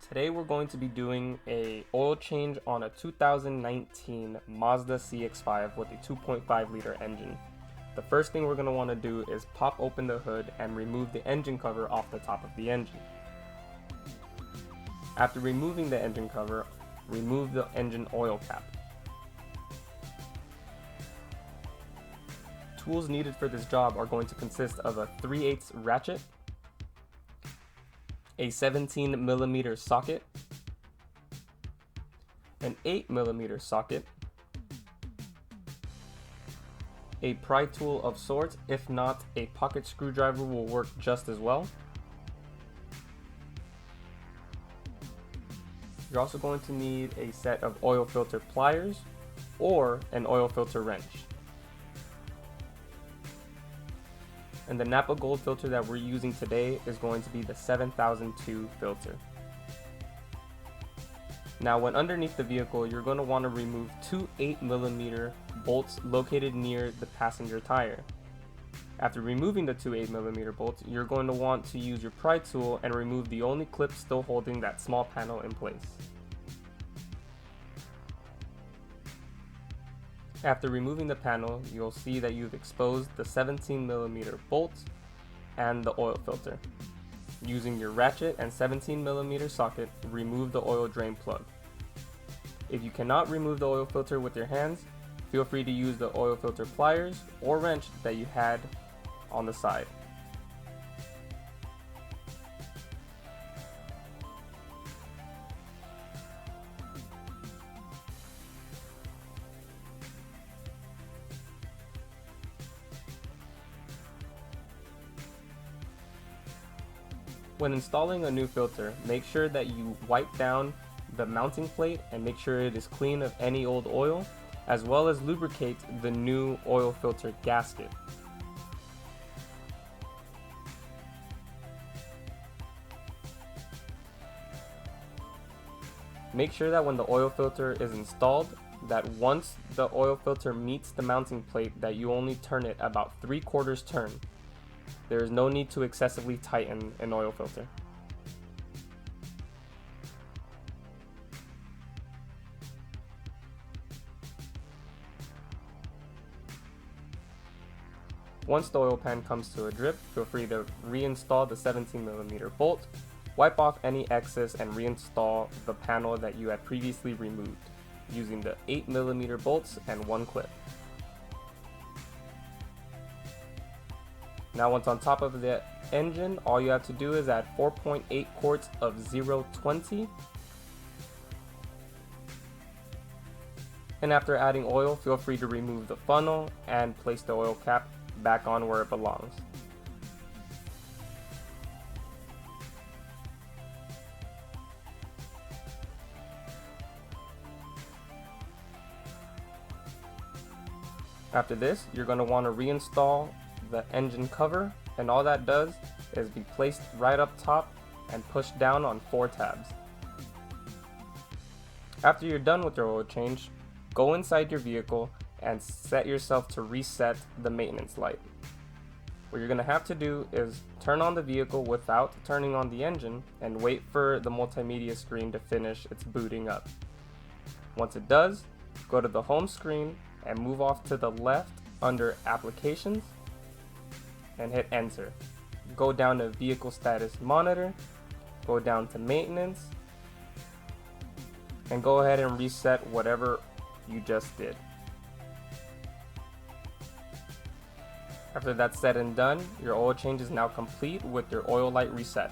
Today we're going to be doing a oil change on a 2019 Mazda CX-5 with a 2.5 liter engine. The first thing we're going to want to do is pop open the hood and remove the engine cover off the top of the engine. After removing the engine cover, remove the engine oil cap. Tools needed for this job are going to consist of a 3/8 ratchet, a 17mm socket, an 8mm socket, a pry tool of sorts. If not, a pocket screwdriver will work just as well. You're also going to need a set of oil filter pliers or an oil filter wrench. And the Napa Gold filter that we're using today is going to be the 7002 filter. Now, when underneath the vehicle, you're going to want to remove two 8mm bolts located near the passenger tire. After removing the two 8mm bolts, you're going to want to use your pry tool and remove the only clip still holding that small panel in place. After removing the panel, you'll see that you've exposed the 17mm bolts and the oil filter. Using your ratchet and 17mm socket, remove the oil drain plug. If you cannot remove the oil filter with your hands, feel free to use the oil filter pliers or wrench that you had on the side. When installing a new filter, make sure that you wipe down the mounting plate and make sure it is clean of any old oil, as well as lubricate the new oil filter gasket. Make sure that when the oil filter is installed, that once the oil filter meets the mounting plate, that you only turn it about 3/4 turn. There is no need to excessively tighten an oil filter. Once the oil pan comes to a drip, feel free to reinstall the 17mm bolt, wipe off any excess and reinstall the panel that you had previously removed using the 8mm bolts and one clip. Now, once on top of the engine, all you have to do is add 4.8 quarts of 020. And after adding oil, feel free to remove the funnel and place the oil cap back on where it belongs. After this, you're going to want to reinstall the engine cover, and all that does is be placed right up top and pushed down on 4 tabs. After you're done with your oil change, go inside your vehicle and set yourself to reset the maintenance light. What you're going to have to do is turn on the vehicle without turning on the engine and wait for the multimedia screen to finish its booting up. Once it does, go to the home screen and move off to the left under Applications and hit enter. Go down to Vehicle Status Monitor, go down to Maintenance, and go ahead and reset whatever you just did. After that's said and done, your oil change is now complete with your oil light reset.